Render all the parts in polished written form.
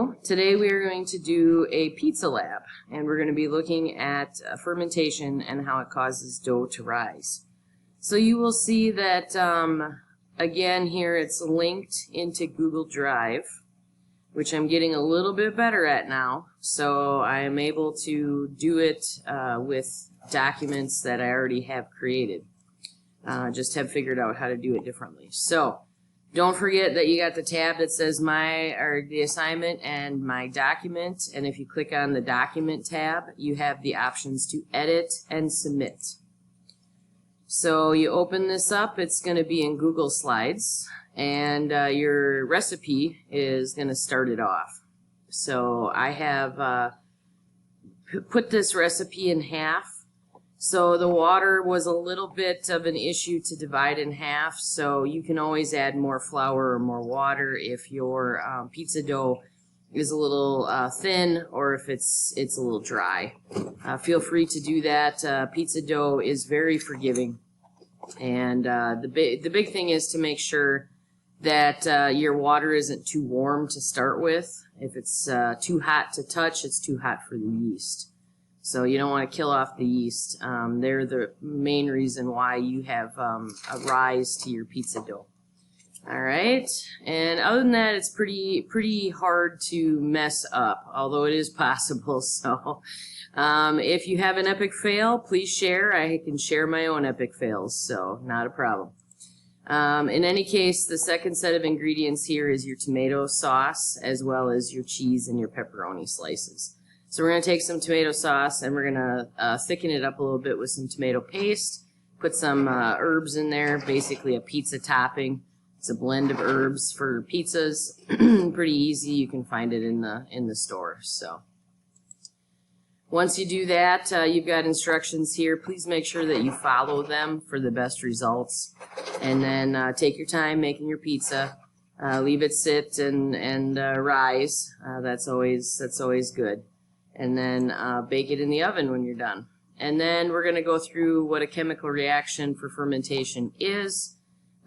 Hello, today we are going to do a pizza lab, and we're going to be looking at fermentation and how it causes dough to rise. So you will see that, again here it's linked into Google Drive, which I'm getting a little bit better at now, so I am able to do it with documents that I already have created. Just have figured out how to do it differently. So don't forget that you got the tab that says the assignment and my document, and if you click on the document tab, you have the options to edit and submit. So you open this up, it's going to be in Google Slides, and your recipe is going to start it off. So I have put this recipe in half. So the water was a little bit of an issue to divide in half, so you can always add more flour or more water if your pizza dough is a little thin or if it's a little dry. Feel free to do that. Pizza dough is very forgiving, and the big thing is to make sure that your water isn't too warm to start with. If it's too hot to touch, it's too hot for the yeast. So you don't want to kill off the yeast. They're the main reason why you have a rise to your pizza dough. All right, and other than that, it's pretty hard to mess up, although it is possible. So if you have an epic fail, please share. I can share my own epic fails, so not a problem. In any case, the second set of ingredients here is your tomato sauce as well as your cheese and your pepperoni slices. So we're going to take some tomato sauce and we're going to thicken it up a little bit with some tomato paste, put some herbs in there, basically a pizza topping. It's a blend of herbs for pizzas. Pretty easy, you can find it in the store. So once you do that, you've got instructions here. Please make sure that you follow them for the best results. And then take your time making your pizza. Leave it sit and rise. That's always good. And then bake it in the oven when you're done. And then we're going to go through what a chemical reaction for fermentation is.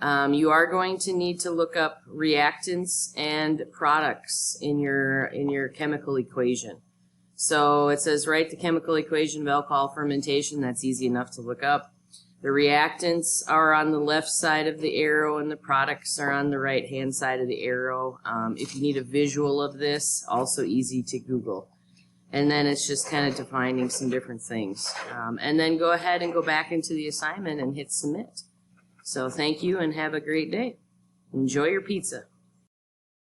You are going to need to look up reactants and products in your chemical equation. So it says write the chemical equation of alcohol fermentation. That's easy enough to look up. The reactants are on the left side of the arrow and the products are on the right hand side of the arrow. If you need a visual of this, also easy to Google. And then it's just kind of defining some different things. And then go ahead and go back into the assignment and hit submit. So thank you and have a great day. Enjoy your pizza.